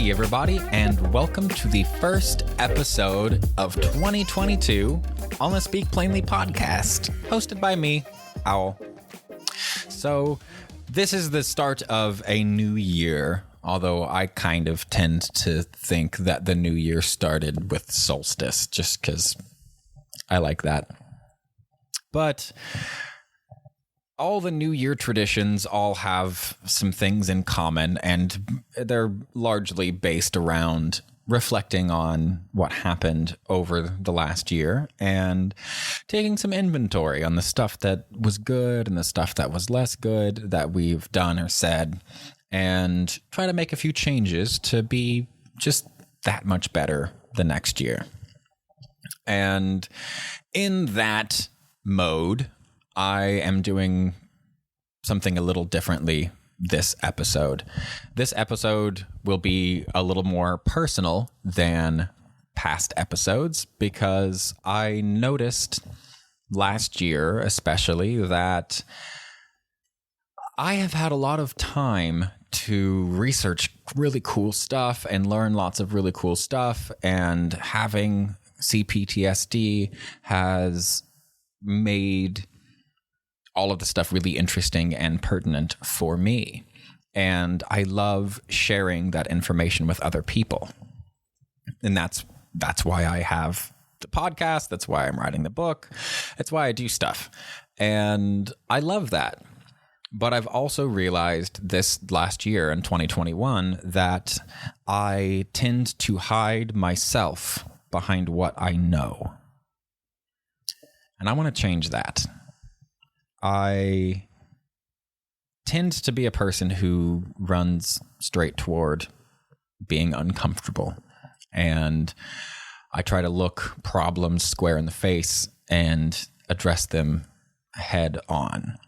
Hey everybody, and welcome to the first episode of 2022 on the Speak Plainly podcast, hosted by me, Owl. So, this is the start of a new year, although I kind of tend to think that the new year started with solstice, just because I like that. But all the New Year traditions all have some things in common, and they're largely based around reflecting on what happened over the last year and taking some inventory on the stuff that was good and the stuff that was less good that we've done or said, and try to make a few changes to be just that much better the next year. And in that mode, I am doing something a little differently this episode. This episode will be a little more personal than past episodes because I noticed last year, especially, that I have had a lot of time to research really cool stuff and learn lots of really cool stuff, and having CPTSD has made all of the stuff really interesting and pertinent for me. And I love sharing that information with other people. And that's why I have the podcast. That's why I'm writing the book. That's why I do stuff. And I love that. But I've also realized this last year in 2021 that I tend to hide myself behind what I know. And I want to change that. I tend to be a person who runs straight toward being uncomfortable. And I try to look problems square in the face and address them head on.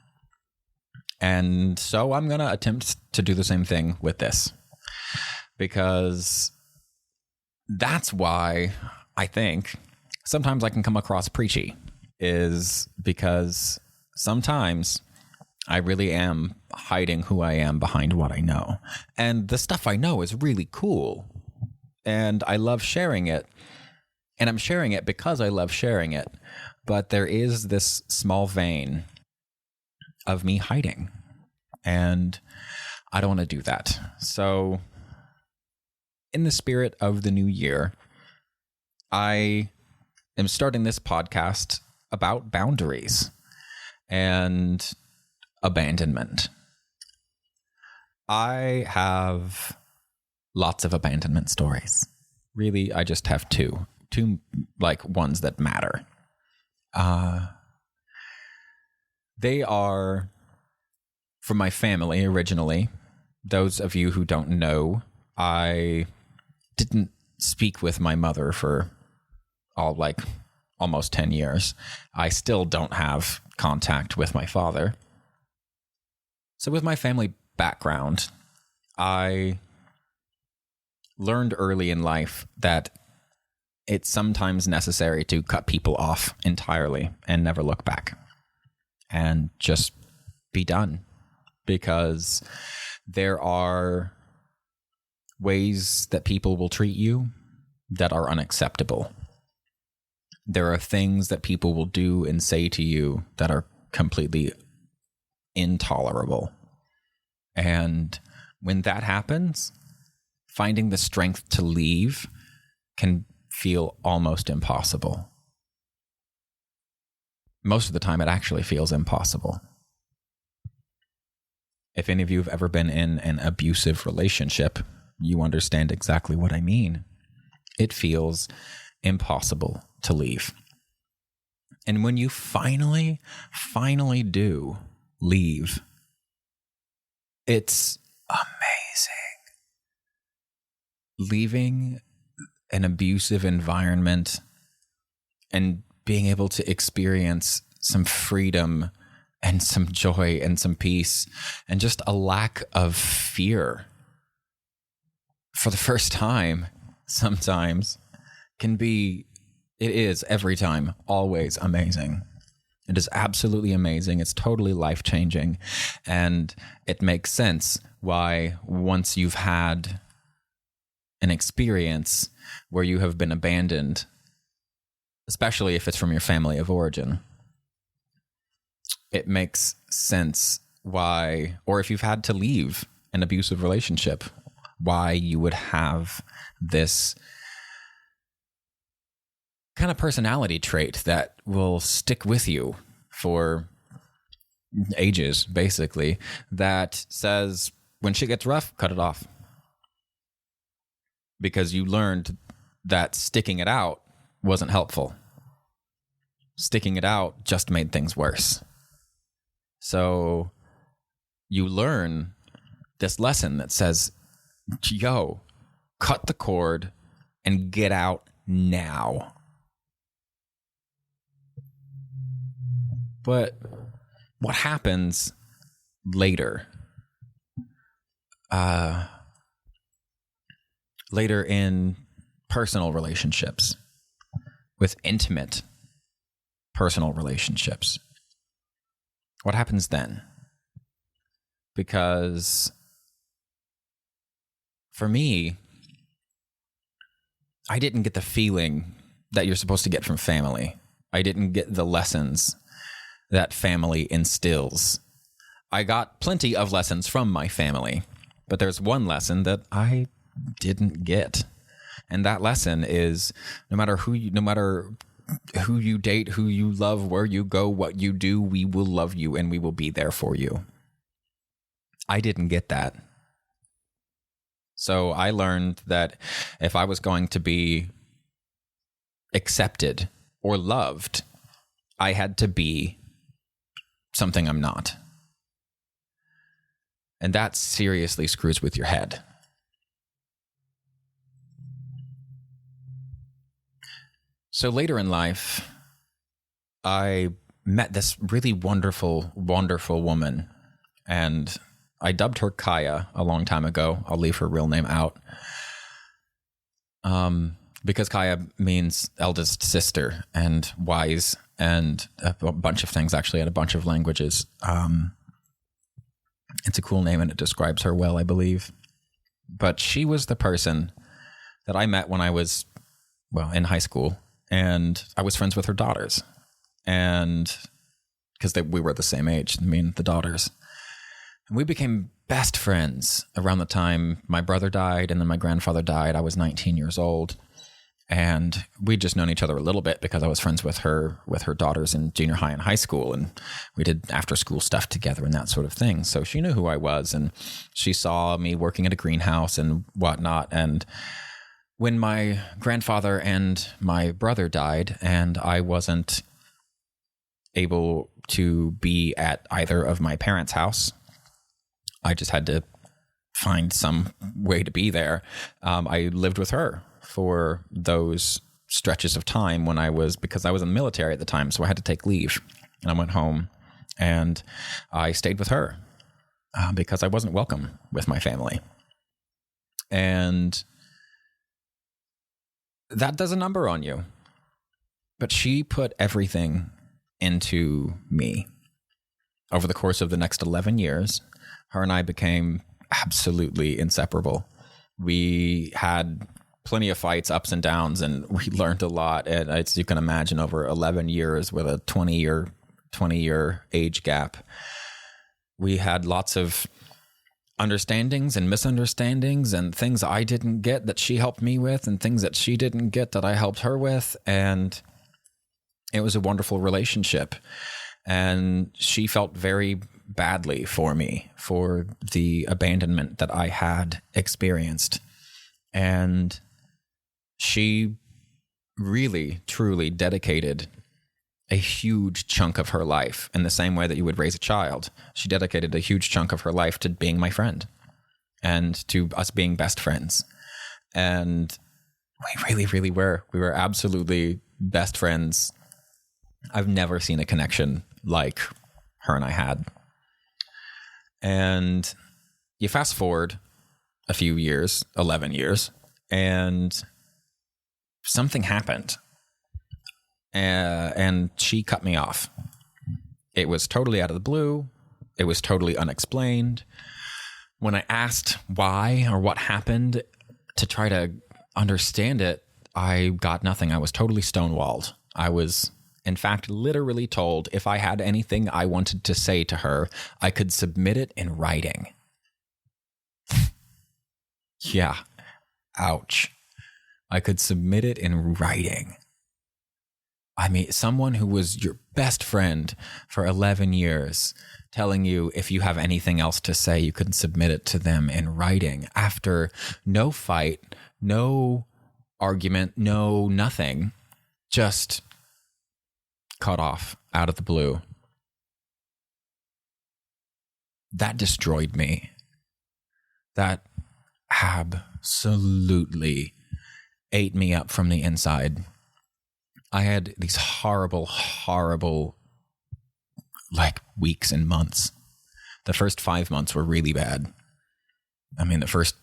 And so I'm going to attempt to do the same thing with this, because that's why I think sometimes I can come across preachy, is because sometimes I really am hiding who I am behind what I know. And the stuff I know is really cool. And I love sharing it. And I'm sharing it because I love sharing it. But there is this small vein of me hiding. And I don't want to do that. So, in the spirit of the new year, I am starting this podcast about boundaries and abandonment. I have lots of abandonment stories. Really, I just have two like ones that matter. They are from my family originally. Those of you who don't know, I didn't speak with my mother for almost 10 years. I still don't have contact with my father. So with my family background, I learned early in life that it's sometimes necessary to cut people off entirely and never look back and just be done, because there are ways that people will treat you that are unacceptable. There are things that people will do and say to you that are completely intolerable. And when that happens, finding the strength to leave can feel almost impossible. Most of the time, it actually feels impossible. If any of you have ever been in an abusive relationship, you understand exactly what I mean. It feels impossible to leave. And when you finally do leave, it's amazing. Leaving an abusive environment and being able to experience some freedom and some joy and some peace and just a lack of fear for the first time sometimes it is every time, always amazing. It is absolutely amazing. It's totally life-changing. And it makes sense why once you've had an experience where you have been abandoned, especially if it's from your family of origin, it makes sense why, or if you've had to leave an abusive relationship, why you would have this kind of personality trait that will stick with you for ages, basically, that says when shit gets rough, cut it off. Because you learned that sticking it out wasn't helpful. Sticking it out just made things worse. So you learn this lesson that says, yo, cut the cord and get out now. But what happens later? Later in personal relationships, with intimate personal relationships. What happens then? Because for me, I didn't get the feeling that you're supposed to get from family. I didn't get the lessons that family instills. I got plenty of lessons from my family, but there's one lesson that I didn't get. And that lesson is no matter who you date, who you love, where you go, what you do, we will love you and we will be there for you. I didn't get that. So I learned that if I was going to be accepted or loved, I had to be something I'm not. And that seriously screws with your head. So later in life, I met this really wonderful, wonderful woman, and I dubbed her Kaya a long time ago. I'll leave her real name out. Because Kaya means eldest sister and wise and a bunch of things, actually, in a bunch of languages. It's a cool name and it describes her well, I believe. But she was the person that I met when I was, in high school. And I was friends with her daughters. And because we were the same age, the daughters. And we became best friends around the time my brother died and then my grandfather died. I was 19 years old. And we'd just known each other a little bit because I was friends with her daughters in junior high and high school. And we did after school stuff together and that sort of thing. So she knew who I was and she saw me working at a greenhouse and whatnot. And when my grandfather and my brother died and I wasn't able to be at either of my parents' house, I just had to find some way to be there. I lived with her for those stretches of time because I was in the military at the time, so I had to take leave. And I went home and I stayed with her because I wasn't welcome with my family. And that does a number on you. But she put everything into me. Over the course of the next 11 years, her and I became absolutely inseparable. We had plenty of fights, ups and downs, and we learned a lot. And as you can imagine, over 11 years with a 20-year age gap, we had lots of understandings and misunderstandings and things I didn't get that she helped me with and things that she didn't get that I helped her with. And it was a wonderful relationship. And she felt very badly for me for the abandonment that I had experienced. And she really, truly dedicated a huge chunk of her life in the same way that you would raise a child. She dedicated a huge chunk of her life to being my friend and to us being best friends. And we really, really were. We were absolutely best friends. I've never seen a connection like her and I had. And you fast forward a few years, 11 years, and something happened. And she cut me off. It was totally out of the blue. It was totally unexplained. When I asked why or what happened, to try to understand it, I got nothing. I was totally stonewalled. I was, in fact, literally told if I had anything I wanted to say to her, I could submit it in writing. Yeah. Ouch. I could submit it in writing. I mean, someone who was your best friend for 11 years telling you if you have anything else to say, you could submit it to them in writing after no fight, no argument, no nothing, just cut off out of the blue. That destroyed me. That absolutely ate me up from the inside. I had these horrible, like weeks and months. The first 5 months were really bad. I mean, the first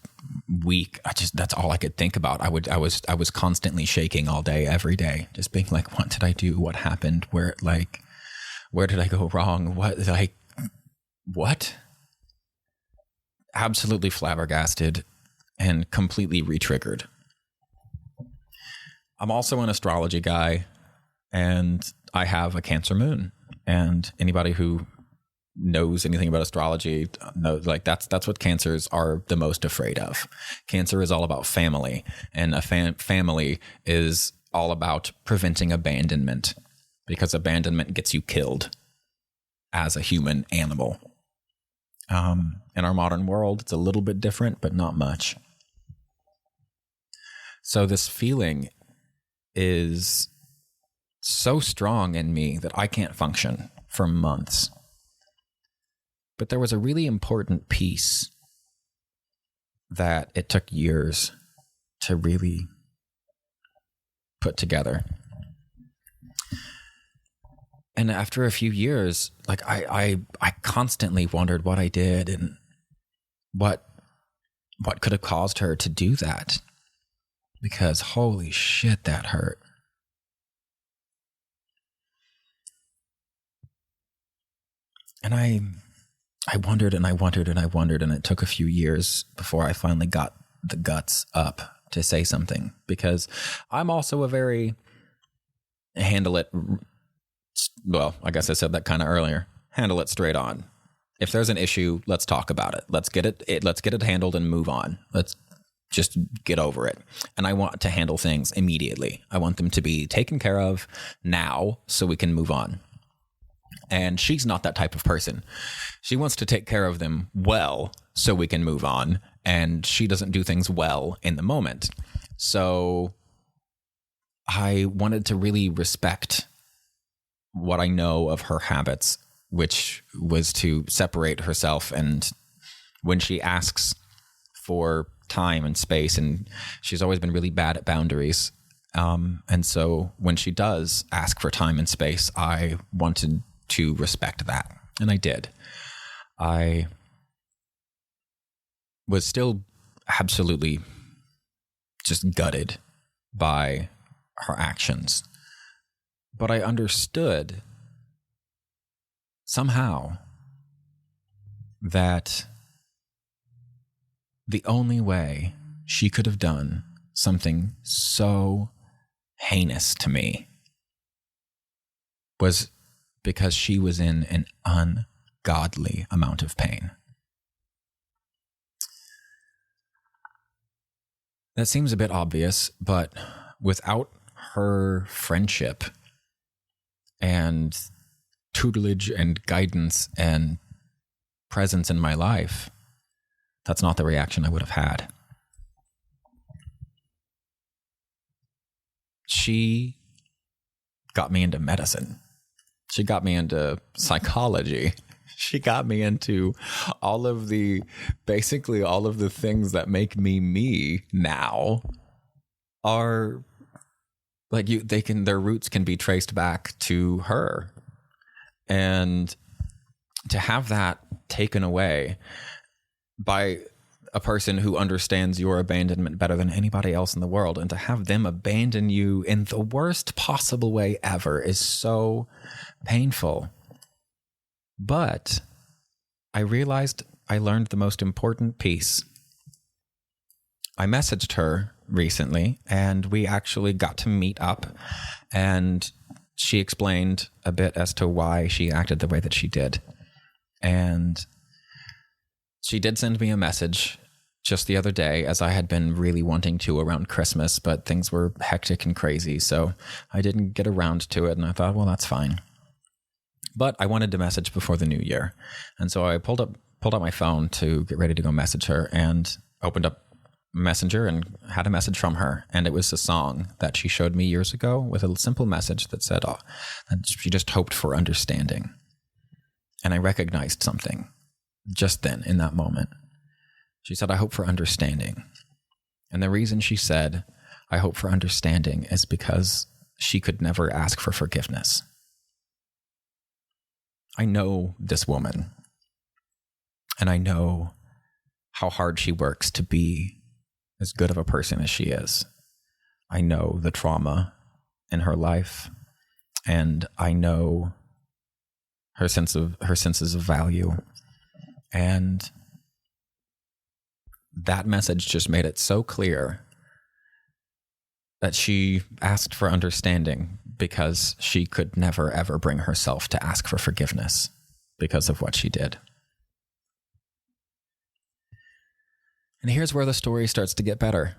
week, that's all I could think about. I was constantly shaking all day, every day, just being like, what did I do? What happened? Where did I go wrong? What? Absolutely flabbergasted and completely re-triggered. I'm also an astrology guy, and I have a Cancer moon. And anybody who knows anything about astrology knows, like, that's what Cancers are the most afraid of. Cancer is all about family, and a family is all about preventing abandonment, because abandonment gets you killed as a human animal. In our modern world, it's a little bit different, but not much. So this feeling is so strong in me that I can't function for months. But there was a really important piece that it took years to really put together. And after a few years, like I constantly wondered what I did and what could have caused her to do that. Because holy shit, that hurt. And I wondered and I wondered and I wondered, and it took a few years before I finally got the guts up to say something, because I'm also a very handle it. Well, I guess I said that kind of earlier. Handle it straight on. If there's an issue, let's talk about it. Let's get it handled and move on. Let's just get over it. And I want to handle things immediately. I want them to be taken care of now so we can move on. And she's not that type of person. She wants to take care of them well so we can move on. And she doesn't do things well in the moment. So I wanted to really respect what I know of her habits, which was to separate herself. And when she asks for time and space, and she's always been really bad at boundaries. And so when she does ask for time and space, I wanted to respect that. And I did. I was still absolutely just gutted by her actions. But I understood somehow that the only way she could have done something so heinous to me was because she was in an ungodly amount of pain. That seems a bit obvious, but without her friendship and tutelage and guidance and presence in my life, that's not the reaction I would have had. She got me into medicine. She got me into psychology. She got me into basically all of the things that make me me now are like their roots can be traced back to her. And to have that taken away by a person who understands your abandonment better than anybody else in the world, and to have them abandon you in the worst possible way ever is so painful. But I realized I learned the most important piece I messaged her recently and we actually got to meet up, and she explained a bit as to why she acted the way that she did. And she did send me a message just the other day, as I had been really wanting to around Christmas, but things were hectic and crazy, so I didn't get around to it, and I thought, well, that's fine. But I wanted to message before the new year, and so I pulled out my phone to get ready to go message her, and opened up Messenger and had a message from her, and it was a song that she showed me years ago with a simple message that said, that she just hoped for understanding. And I recognized something just then in that moment. She said, I hope for understanding. And the reason she said, I hope for understanding, is because she could never ask for forgiveness. I know this woman, and I know how hard she works to be as good of a person as she is. I know the trauma in her life, and I know her senses of value. And that message just made it so clear that she asked for understanding because she could never, ever bring herself to ask for forgiveness because of what she did. And here's where the story starts to get better.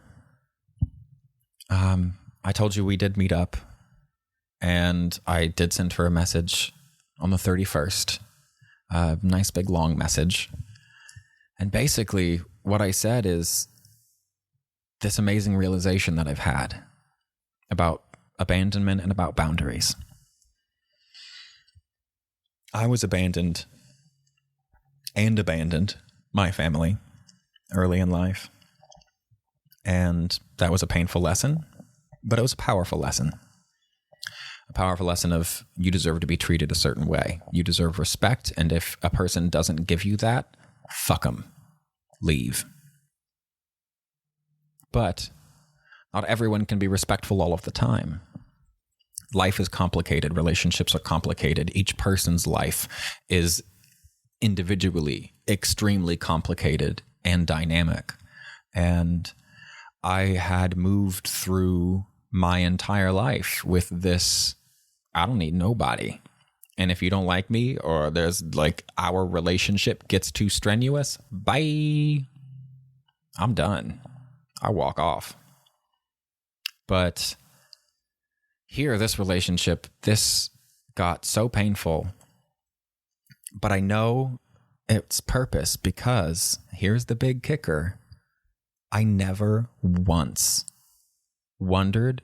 I told you we did meet up, and I did send her a message on the 31st, a nice big long message. And basically what I said is this amazing realization that I've had about abandonment and about boundaries. I was abandoned and abandoned my family early in life. And that was a painful lesson, but it was a powerful lesson. A powerful lesson of you deserve to be treated a certain way. You deserve respect. And if a person doesn't give you that, fuck them. Leave. But not everyone can be respectful all of the time. Life is complicated. Relationships are complicated. Each person's life is individually extremely complicated and dynamic. And I had moved through my entire life with this, I don't need nobody. And if you don't like me, or there's like our relationship gets too strenuous, bye. I'm done. I walk off. But here, this relationship, this got so painful, but I know its purpose, because here's the big kicker. I never once wondered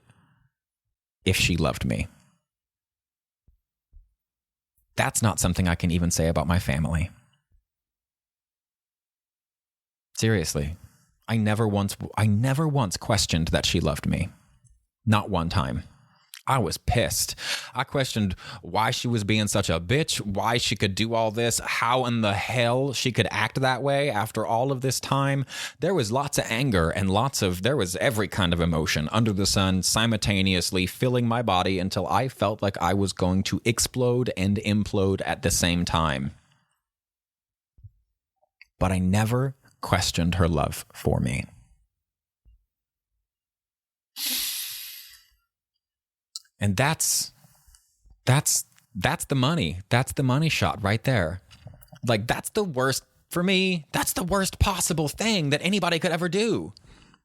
if she loved me. That's not something I can even say about my family. Seriously, I never once questioned that she loved me. Not one time. I was pissed. I questioned why she was being such a bitch, why she could do all this, how in the hell she could act that way after all of this time. There was lots of anger and there was every kind of emotion under the sun simultaneously filling my body until I felt like I was going to explode and implode at the same time. But I never questioned her love for me. And that's the money. That's the money shot right there. Like, that's the worst, for me, that's the worst possible thing that anybody could ever do.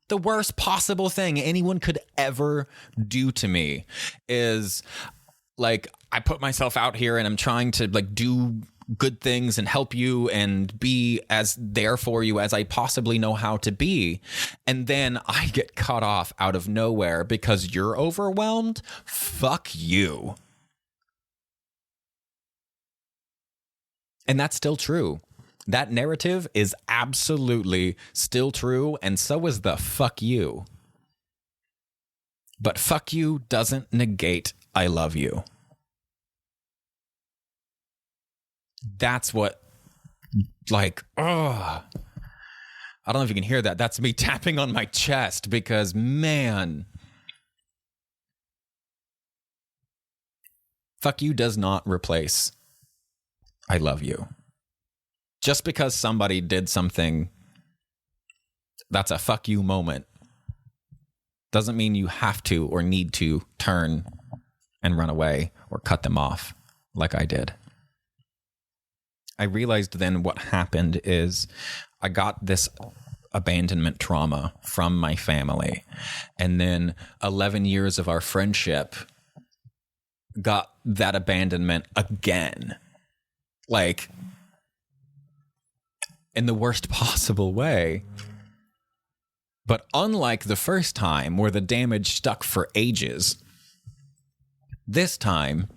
The worst possible thing anyone could ever do to me is, like, I put myself out here and I'm trying to, like, do good things and help you and be as there for you as I possibly know how to be. And then I get cut off out of nowhere because you're overwhelmed. Fuck you. And that's still true. That narrative is absolutely still true. And so is the fuck you. But fuck you doesn't negate I love you. That's what, like, I don't know if you can hear that. That's me tapping on my chest because, man, fuck you does not replace I love you. Just because somebody did something That's a fuck you moment. Doesn't mean you have to or need to turn and run away or cut them off like I did. I realized then what happened is I got this abandonment trauma from my family. And then 11 years of our friendship got that abandonment again. Like, in the worst possible way. But unlike the first time where the damage stuck for ages, this time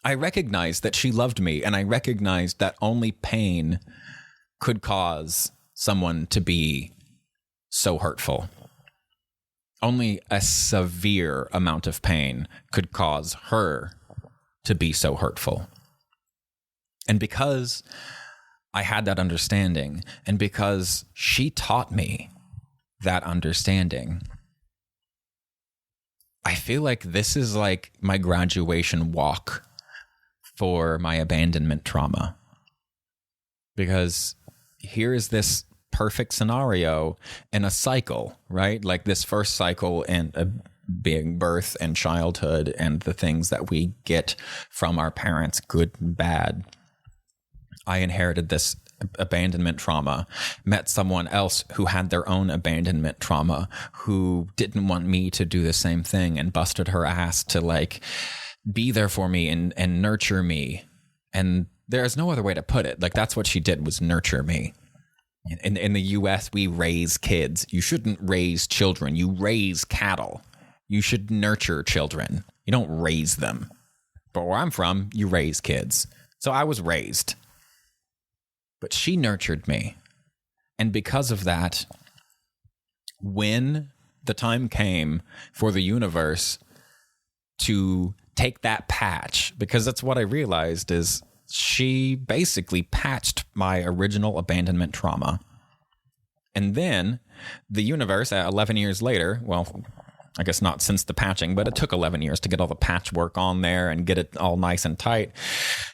I recognized that she loved me, and I recognized that only pain could cause someone to be so hurtful. Only a severe amount of pain could cause her to be so hurtful. And because I had that understanding, and because she taught me that understanding, I feel like this is like my graduation walk for my abandonment trauma. Because here is this perfect scenario in a cycle, right? Like this first cycle in being birth and childhood and the things that we get from our parents, good and bad. I inherited this abandonment trauma, met someone else who had their own abandonment trauma, who didn't want me to do the same thing and busted her ass to like be there for me and nurture me. And there's no other way to put it. Like that's what she did, was nurture me. In the US, we raise kids. You shouldn't raise children. You raise cattle. You should nurture children. You don't raise them. But where I'm from, you raise kids. So I was raised. But she nurtured me. And because of that, when the time came for the universe to take that patch, because that's what I realized is she basically patched my original abandonment trauma. And then the universe, 11 years later, well, I guess not since the patching, but it took 11 years to get all the patchwork on there and get it all nice and tight.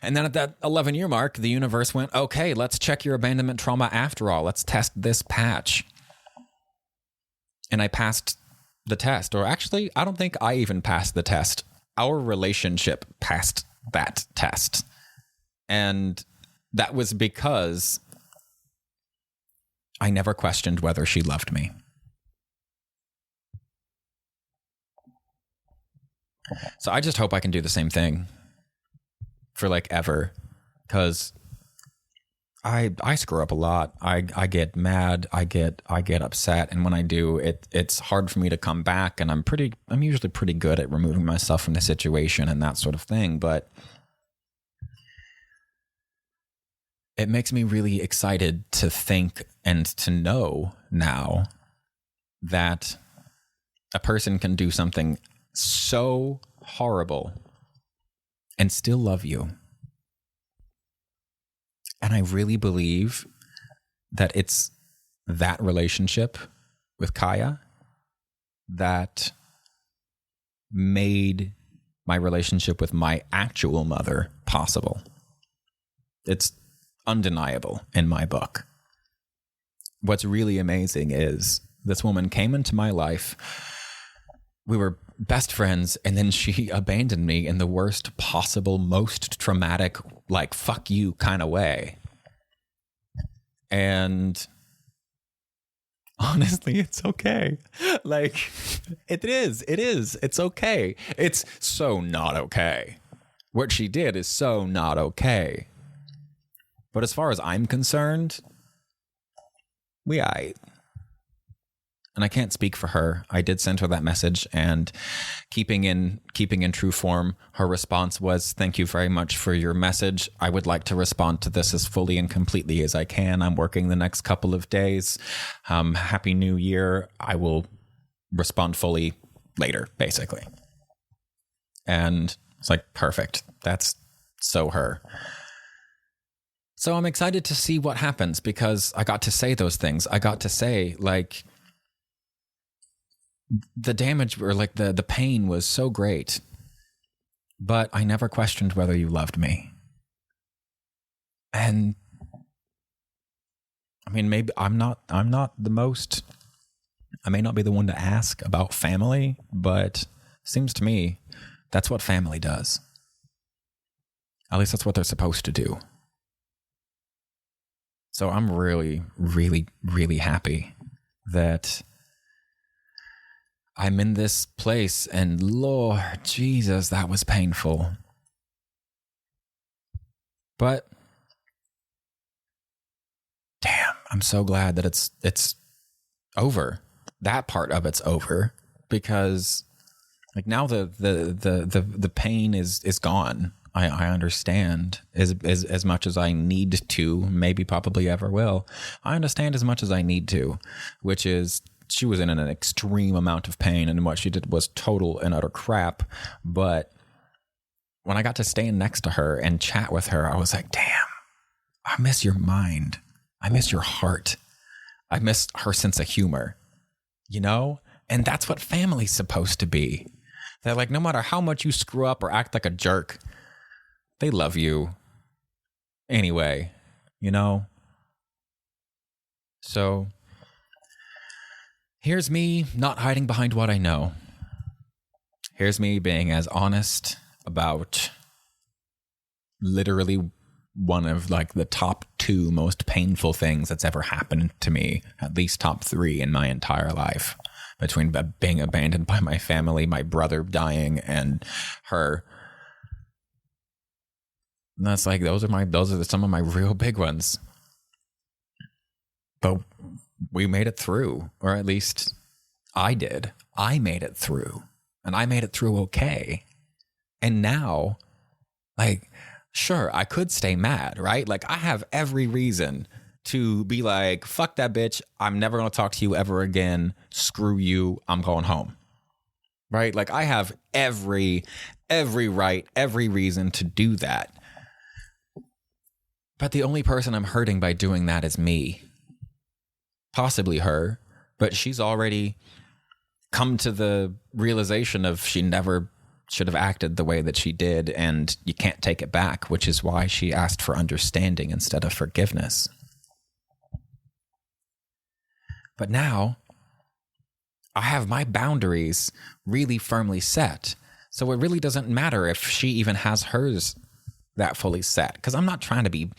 And then at that 11-year mark, the universe went, okay, let's check your abandonment trauma after all. Let's test this patch. And I passed the test. Or actually, I don't think I even passed the test. Our relationship passed that test. And that was because I never questioned whether she loved me. So I just hope I can do the same thing for like ever, because I screw up a lot. I get mad. I get upset, and when I do, it's hard for me to come back. And I'm usually pretty good at removing myself from the situation and that sort of thing. But it makes me really excited to think and to know now that a person can do something so horrible and still love you. And I really believe that it's that relationship with Kaya that made my relationship with my actual mother possible. It's undeniable in my book. What's really amazing is this woman came into my life. We were best friends, and then she abandoned me in the worst possible, most traumatic, like, fuck you kind of way. And honestly, it's okay. Like, it is. It's okay. It's so not okay. What she did is so not okay. But as far as I'm concerned, we aight. And I can't speak for her. I did send her that message, and keeping in true form, her response was, "Thank you very much for your message. I would like to respond to this as fully and completely as I can. I'm working the next couple of days. Happy New Year. I will respond fully later," basically. And it's like, perfect. That's so her. So I'm excited to see what happens, because I got to say those things. I got to say, like, the damage, or like the pain was so great, but I never questioned whether you loved me. And mean, maybe I'm not the most, I may not be the one to ask about family, but seems to me that's what family does. At least that's what they're supposed to do. So I'm really, really, really happy that I'm in this place, and Lord Jesus, that was painful. But damn, I'm so glad that it's over. That part of it's over, because like now the pain is gone. I understand as much as I need to, maybe probably ever will. I understand as much as I need to, which is she was in an extreme amount of pain, and what she did was total and utter crap. But when I got to stand next to her and chat with her, I was like, damn, I miss your mind. I miss your heart. I miss her sense of humor, you know? And that's what family's supposed to be. That like, no matter how much you screw up or act like a jerk, they love you anyway, you know? So here's me not hiding behind what I know. Here's me being as honest about literally one of like the top 2 most painful things that's ever happened to me, at least top 3 in my entire life, between being abandoned by my family, my brother dying, and her. And that's like, those are some of my real big ones. But we made it through, or at least I did. I made it through, and I made it through okay. And now, like, sure, I could stay mad, right? Like, I have every reason to be like, fuck that bitch. I'm never going to talk to you ever again. Screw you. I'm going home. Right? Like, I have every right, every reason to do that. But the only person I'm hurting by doing that is me. Possibly her, but she's already come to the realization of she never should have acted the way that she did, and you can't take it back, which is why she asked for understanding instead of forgiveness. But now I have my boundaries really firmly set. So it really doesn't matter if she even has hers that fully set, because I'm not trying to be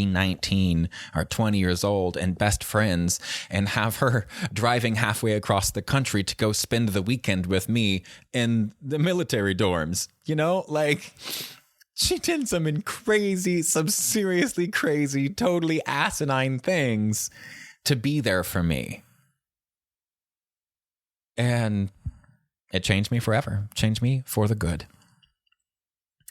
19 or 20 years old and best friends and have her driving halfway across the country to go spend the weekend with me in the military dorms. You know, like, she did some seriously crazy, totally asinine things to be there for me. And it changed me forever, changed me for the good.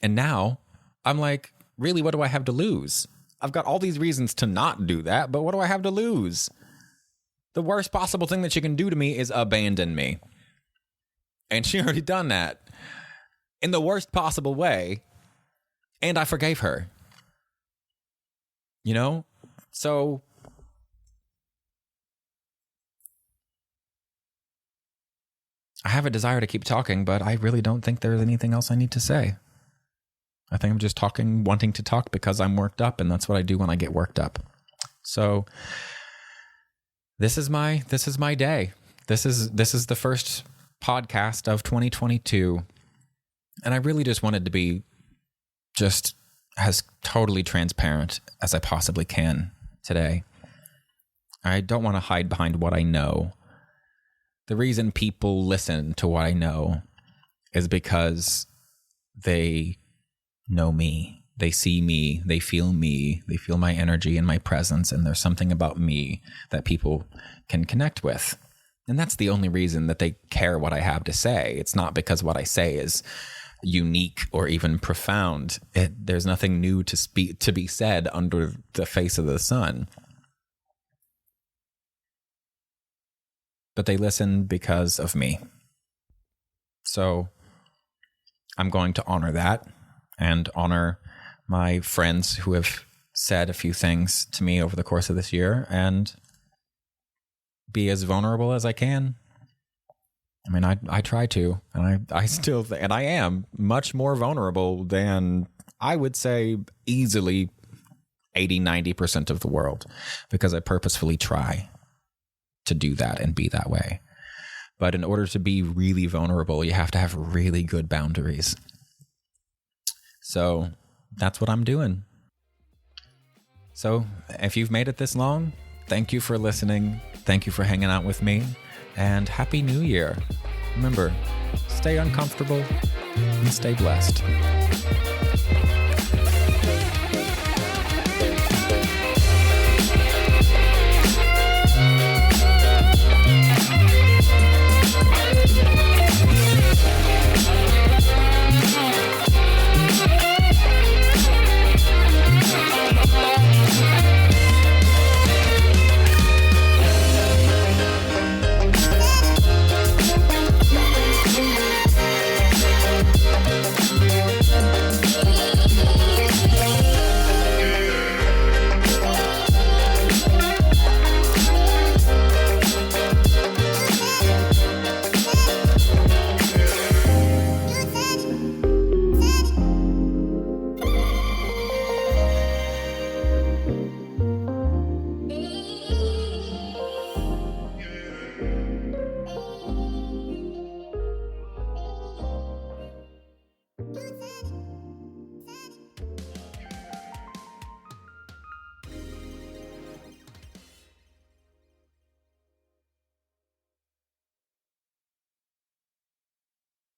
And now I'm like, really, what do I have to lose? I've got all these reasons to not do that, but what do I have to lose? The worst possible thing that she can do to me is abandon me. And she already done that in the worst possible way. And I forgave her. You know? So I have a desire to keep talking, but I really don't think there's anything else I need to say. I think I'm just talking, wanting to talk because I'm worked up, and that's what I do when I get worked up. So this is my day. This is the first podcast of 2022. And I really just wanted to be just as totally transparent as I possibly can today. I don't want to hide behind what I know. The reason people listen to what I know is because they know me. They see me. They feel me. They feel my energy and my presence. And there's something about me that people can connect with. And that's the only reason that they care what I have to say. It's not because what I say is unique or even profound. There's nothing new to be said under the face of the sun. But they listen because of me. So I'm going to honor that and honor my friends who have said a few things to me over the course of this year and be as vulnerable as I can. I mean, I try to, and I still, and I am much more vulnerable than I would say easily 80, 90% of the world because I purposefully try to do that and be that way. But in order to be really vulnerable, you have to have really good boundaries. So that's what I'm doing. So if you've made it this long, thank you for listening. Thank you for hanging out with me. And Happy New Year. Remember, stay uncomfortable and stay blessed.